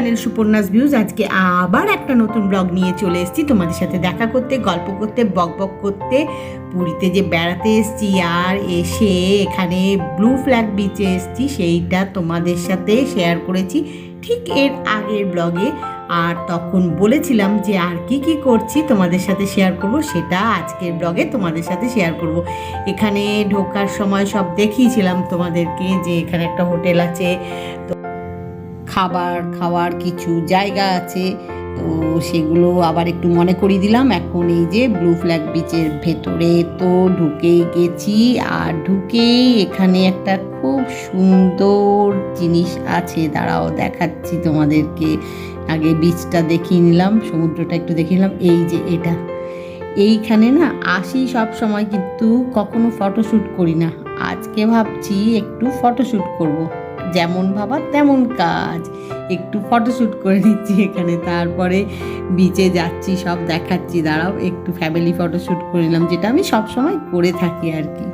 Channel Suparna's views. আজকে আবার একটা নতুন ব্লগ নিয়ে চলে এসেছি তোমাদের সাথে দেখা করতে, গল্প করতে, বকবক করতে। পুরীতে যে বেড়াতে এসেছি আর এসে এখানে ব্লু ফ্ল্যাগ বিচে এসেছি, সেইটা তোমাদের সাথে শেয়ার করেছি ঠিক এর আগের ব্লগে। আর তখন বলেছিলাম যে আর কি কি করছি তোমাদের সাথে শেয়ার করব, সেটা আজকের ব্লগে তোমাদের সাথে শেয়ার করব। এখানে ঢোকার সময় সব দেখিয়েছিলাম তোমাদেরকে যে এখানে একটা হোটেল আছে, খাবার খাওয়ার কিছু জায়গা আছে, তো সেগুলো আবার একটু মনে করিয়ে দিলাম। এখন এই যে ব্লু ফ্ল্যাগ বিচের ভেতরে তো ঢুকেই গেছি, আর ঢুকেই এখানে একটা খুব সুন্দর জিনিস আছে, দাঁড়াও দেখাচ্ছি তোমাদেরকে। আগে বিচটা দেখিয়ে নিলাম, সমুদ্রটা একটু দেখিয়ে নিলাম। এই যে এটা, এইখানে না আসি সব সময়, কিন্তু কখনো ফটোশ্যুট করি না। আজকে ভাবছি একটু ফটোশ্যুট করব, যেমন ভাবা তেমন কাজ, একটু ফটোশ্যুট করে নিচ্ছি এখানে, তারপরে বিচে যাচ্ছি সব দেখাচ্ছি। দাঁড়াও একটু ফ্যামিলি ফটোশ্যুট করে নিলাম, যেটা আমি সব সময় করে থাকি আর কি।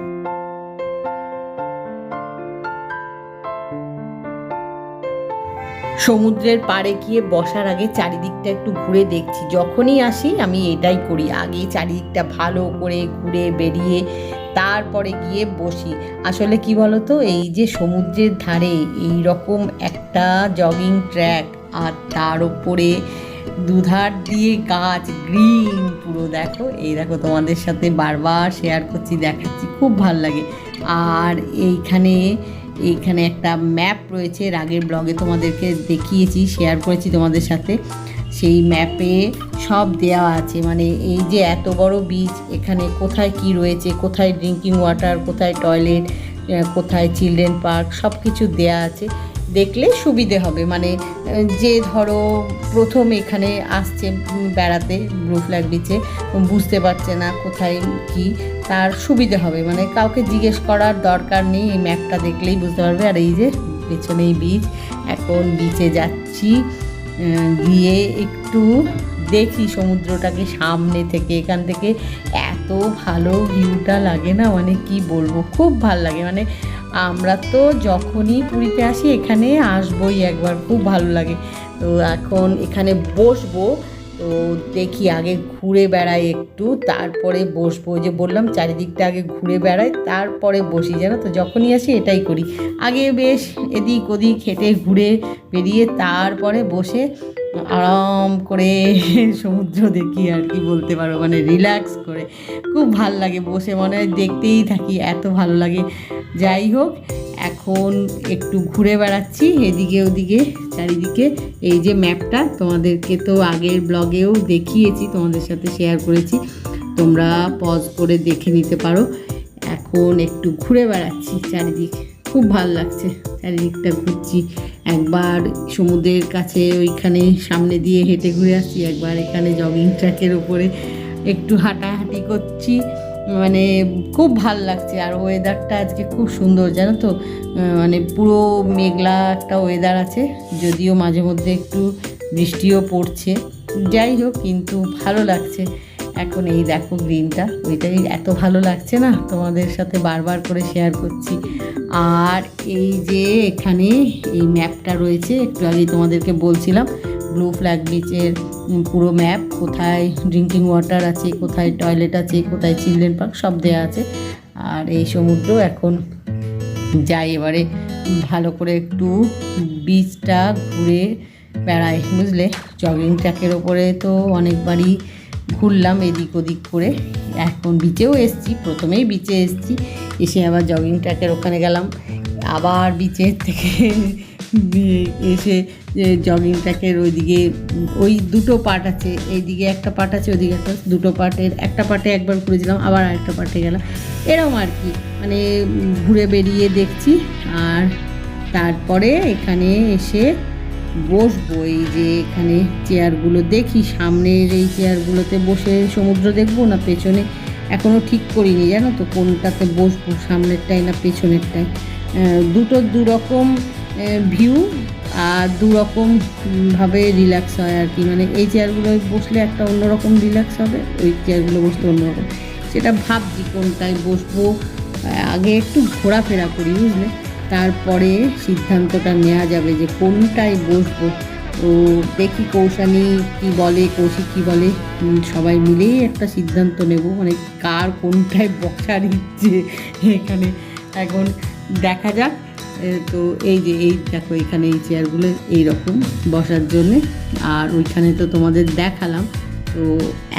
সমুদ্রের পাড়ে গিয়ে বসার আগে চারিদিকটা একটু ঘুরে দেখছি। যখনই আসি আমি এটাই করি, আগে চারিদিকটা ভালো করে ঘুরে বেরিয়ে তারপরে গিয়ে বসি। আসলে কি বলতো, এই যে সমুদ্রের ধারে এই রকম একটা জগিং ট্র্যাক, আর তার উপরে দুধার দিয়ে গাছ, গ্রিন পুরো। দেখো এই দেখো, তোমাদের সাথে বারবার শেয়ার করছি, দেখাচ্ছি, খুব ভাল লাগে। আর এইখানে একটা ম্যাপ রয়েছে, এর আগের ব্লগে তোমাদেরকে দেখিয়েছি, শেয়ার করেছি তোমাদের সাথে। সেই ম্যাপে সব দেওয়া আছে, মানে এই যে এত বড় বিচ, এখানে কোথায় কি রয়েছে, কোথায় ড্রিঙ্কিং ওয়াটার, কোথায় টয়লেট, কোথায় চিলড্রেন পার্ক, সব কিছু দেওয়া আছে। দেখলে সুবিধে হবে, মানে যে ধরো প্রথম এখানে আসছে বেড়াতে ব্লু ফ্ল্যাগ বিচে, বুঝতে পারছে না কোথায় কি, তার সুবিধে হবে, মানে কাউকে জিজ্ঞেস করার দরকার নেই, এই ম্যাপটা দেখলেই বুঝতে পারবে। আর এই যে পেছনেই বিচ, এখন বিচে যাচ্ছি, গিয়ে একটু দেখি সমুদ্রটাকে সামনে থেকে। এখান থেকে এত ভালো ভিউটা লাগে না, মানে কি বলবো, খুব ভাল লাগে। মানে আমরা তো যখনই পুরীতে আসি এখানে আসবোই একবার, খুব ভালো লাগে। তো এখন এখানে বসবো, তো দেখি আগে ঘুরে বেড়াই একটু, তারপরে বসবো। যে বললাম চারিদিকটা আগে ঘুরে বেড়াই তারপরে বসি, জানো তো যখনই আসি এটাই করি। আগে বেশ এদিক ওদিক হেঁটে ঘুরে বেরিয়ে তারপরে বসে আরাম করে সমুদ্র দেখি আর কি বলতে পারো, মানে রিল্যাক্স করে। খুব ভাল লাগে বসে, মনে হয় দেখতেই থাকি, এত ভালো লাগে। যাই হোক, এখন একটু ঘুরে বেড়াচ্ছি এদিকে ওদিকে চারিদিকে। এই যে ম্যাপটা তোমাদেরকে তো আগের ব্লগেও দেখিয়েছি, তোমাদের সাথে শেয়ার করেছি, তোমরা পজ করে দেখে নিতে পারো। এখন একটু ঘুরে বেড়াচ্ছি চারিদিক, খুব ভালো লাগছে, চারিদিকটা ঘুরছি। একবার সমুদ্রের কাছে ওইখানে সামনে দিয়ে হেঁটে ঘুরে আসছি, একবার এখানে জগিং ট্র্যাকের উপরে একটু হাঁটাহাঁটি করছি, মানে খুব ভাল লাগছে। আর ওয়েদারটা আজকে খুব সুন্দর, জানো তো, মানে পুরো মেঘলা একটা ওয়েদার আছে, যদিও মাঝে মধ্যে একটু বৃষ্টিও পড়ছে, যাই হোক কিন্তু ভালো লাগছে। এখন এই দেখো গ্রিনটা, ওইটাই এত ভালো লাগছে না, তোমাদের সাথে বারবার করে শেয়ার করছি। আর এই যে এখানে এই ম্যাপটা রয়েছে, একটু আগেই তোমাদেরকে বলছিলাম, ব্লু ফ্ল্যাগ বিচের পুরো ম্যাপ, কোথায় ড্রিঙ্কিং ওয়াটার আছে, কোথায় টয়লেট আছে, কোথায় চিলড্রেন পার্ক, সব দেওয়া আছে। আর এই সমুদ্র, এখন যাই এবারে ভালো করে একটু বিচটা ঘুরে বেড়াই, বুঝলে। জগিং ট্র্যাকের ওপরে তো অনেকবারই ঘুরলাম এদিক ওদিক করে, এখন বিচেও এসছি, প্রথমেই বিচে এসছি, এসে আবার জগিং ট্র্যাকের ওখানে গেলাম, আবার বিচের থেকে এসে জগিং ট্র্যাকের ওইদিকে, ওই দুটো পার্ট আছে, এইদিকে একটা পার্ট আছে, ওইদিকে একটা, দুটো পার্টের একটা পার্টে একবার ঘুরেছিলাম, আবার আরেকটা পার্টে গেলাম, এরকম আর কি, মানে ঘুরে বেরিয়ে দেখছি। আর তারপরে এখানে এসে বসবো, এই যে এখানে চেয়ারগুলো দেখি, সামনের এই চেয়ারগুলোতে বসে সমুদ্র দেখবো না পেছনে, এখনও ঠিক করিনি, জানো তো কোনটাতে বসবো, সামনেরটাই না পেছনেরটাই। দুটো দুরকম ভিউ আর দুরকমভাবে রিল্যাক্স হয় আর কি, মানে এই চেয়ারগুলোয় বসলে একটা অন্যরকম রিল্যাক্স হবে, ওই চেয়ারগুলো বসলে অন্যরকম, সেটা ভাবছি কোনটায় বসবো। আগে একটু ঘোরাফেরা করি, বুঝলে, তারপরে সিদ্ধান্তটা নেওয়া যাবে যে কোনটায় বসবো। তো দেখি কৌশানী কি বলে, কৌশিক কি বলে, সবাই মিলেই একটা সিদ্ধান্ত নেব, মানে কার কোনটায় বসার ইচ্ছে এখানে এখন দেখা যাক। তো এই যে এই দেখো এখানে এই চেয়ারগুলো এইরকম বসার জন্যে, আর ওইখানে তো তোমাদের দেখালাম। তো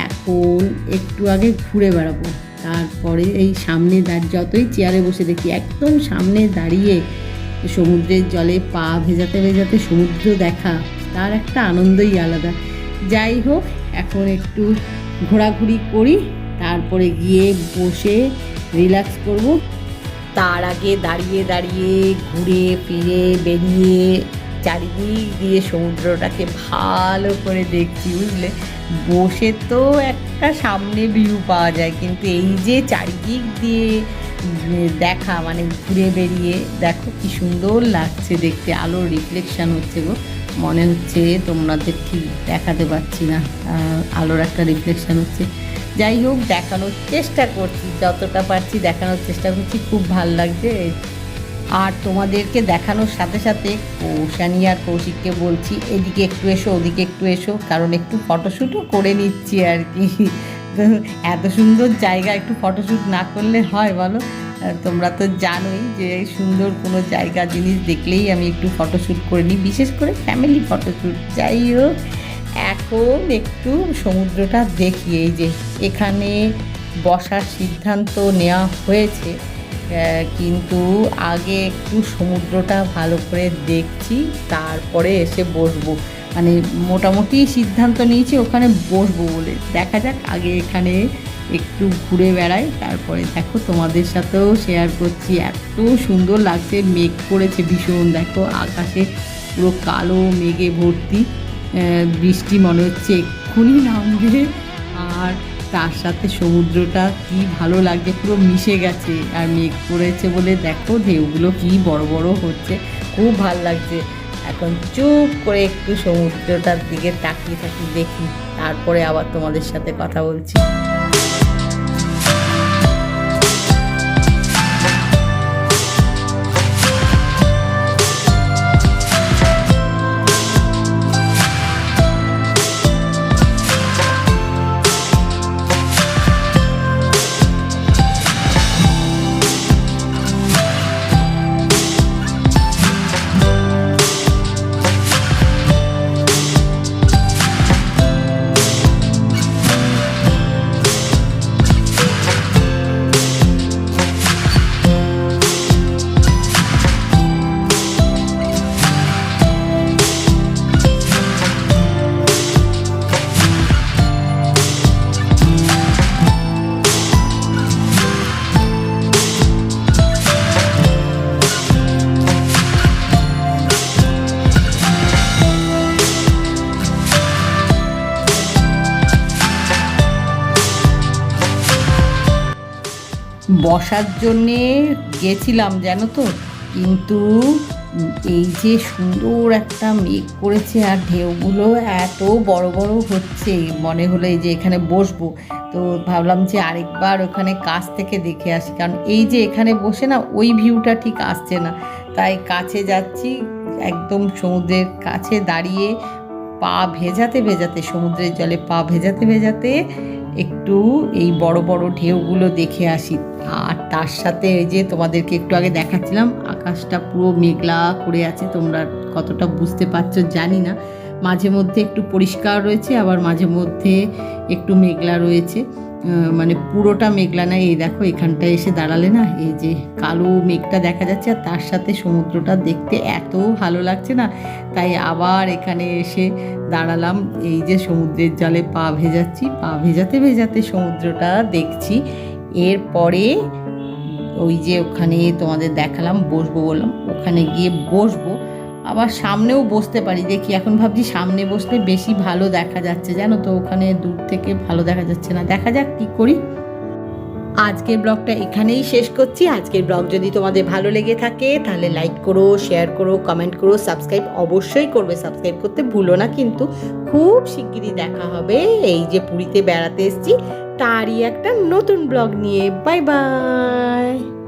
এখন একটু আগে ঘুরে বেড়াবো, তারপরে এই সামনে যতই চেয়ারে বসে দেখি একদম সামনে দাঁড়িয়ে সমুদ্রের জলে পা ভেজাতে ভেজাতে সমুদ্র দেখা, তার একটা আনন্দই আলাদা। যাই হোক, এখন একটু ঘোরাঘুরি করি, তারপরে গিয়ে বসে রিল্যাক্স করব। তার আগে দাঁড়িয়ে দাঁড়িয়ে ঘুরে ফিরে বেরিয়ে চারিদিক দিয়ে সমুদ্রটাকে ভালো করে দেখছি, বুঝলে। বসে তো একটা সামনে ভিউ পাওয়া যায়, কিন্তু এই যে চারিদিক দিয়ে দেখা, মানে ঘুরে বেরিয়ে দেখো কি সুন্দর লাগছে দেখতে, আলোর রিফ্লেকশান হচ্ছে গো, মনে হচ্ছে তোমাদের ঠিক দেখাতে পারছি না, আলোর একটা রিফ্লেকশান হচ্ছে। যাই হোক, দেখানোর চেষ্টা করছি, যতটা পারছি দেখানোর চেষ্টা করছি, খুব ভাল লাগছে। আর তোমাদেরকে দেখানোর সাথে সাথে কৌশানী আর কৌশিককে বলছি এদিকে একটু এসো, ওদিকে একটু এসো, কারণ একটু ফটোশ্যুটও করে নিচ্ছি আর কি। তো এত সুন্দর জায়গা একটু ফটোশ্যুট না করলে হয় বলো? তোমরা তো জানোই যে সুন্দর কোনো জায়গা জিনিস দেখলেই আমি একটু ফটোশ্যুট করে নিই, বিশেষ করে ফ্যামিলি ফটোশ্যুট। যাই হোক, এখন একটু সমুদ্রটা দেখি। এই যে এখানে বসার সিদ্ধান্ত নেওয়া হয়েছে, কিন্তু আগে একটু সমুদ্রটা ভালো করে দেখছি, তারপরে এসে বসবো। মানে মোটামুটি সিদ্ধান্ত নিয়েছি ওখানে বসবো বলে, দেখা যাক। আগে এখানে একটু ঘুরে বেড়াই, তারপরে দেখো তোমাদের সাথেও শেয়ার করছি। এত সুন্দর লাগছে, মেঘ করেছে ভীষণ, দেখো আকাশে পুরো কালো মেঘে ভর্তি, বৃষ্টি মনে হচ্ছে এক্ষুনি নামবে। আর তার সাথে সমুদ্রটা কি ভালো লাগছে, পুরো মিশে গেছে, আর মেঘ করেছে বলে দেখো ঢেউগুলো কি বড় বড় হচ্ছে, খুব ভাল লাগছে। এখন চুপ করে একটু সমুদ্রটার দিকে তাকিয়ে থাকি, দেখি, তারপরে আবার তোমাদের সাথে কথা বলছি। বসার জন্যে গেছিলাম জানো তো, কিন্তু এই যে সুন্দর একটা মেঘ করেছে আর ঢেউগুলো এত বড় বড় হচ্ছে, মনে হলো এই যে এখানে বসবো। তো ভাবলাম যে আরেকবার ওখানে কাছ থেকে দেখে আসি, কারণ এই যে এখানে বসে না ওই ভিউটা ঠিক আসছে না, তাই কাছে যাচ্ছি, একদম সমুদ্রের কাছে দাঁড়িয়ে পা ভেজাতে ভেজাতে, সমুদ্রের জলে পা ভেজাতে ভেজাতে একটু এই বড় বড় ঢেউগুলো দেখে আসি। আর তার সাথে এই যে তোমাদেরকে একটু আগে দেখাচ্ছিলাম, আকাশটা পুরো মেঘলা করে আছে, তোমরা কতটা বুঝতে পারছো জানি না, মাঝে মধ্যে একটু পরিষ্কার রয়েছে, আবার মাঝে মধ্যে একটু মেঘলা রয়েছে, মানে পুরোটা মেঘলা না। এই দেখো এখানটায় এসে দাঁড়ালে না, এই যে কালো মেঘটা দেখা যাচ্ছে, আর তার সাথে সমুদ্রটা দেখতে এত ভালো লাগছে না, তাই আবার এখানে এসে দাঁড়ালাম। এই যে সমুদ্রের জলে পা ভেজাচ্ছি, পা ভেজাতে ভেজাতে সমুদ্রটা দেখছি। এরপরে ওই যে ওখানে তোমাদের দেখালাম বসবো বললাম, ওখানে গিয়ে বসবো, আবার সামনেও বসতে পারি, দেখি। এখন ভাবছি সামনে বসলে বেশি ভালো দেখা যাচ্ছে জানো তো, ওখানে দূর থেকে ভালো দেখা যাচ্ছে না, দেখা যাক কী করি। আজকের ব্লগটা এখানেই শেষ করছি। আজকের ব্লগ যদি তোমাদের ভালো লেগে থাকে তাহলে লাইক করো, শেয়ার করো, কমেন্ট করো, সাবস্ক্রাইব অবশ্যই করবে, সাবস্ক্রাইব করতে ভুলো না কিন্তু। খুব শিগগিরই দেখা হবে এই যে পুরীতে বেড়াতে এসেছি তারই একটা নতুন ব্লগ নিয়ে। Bye bye.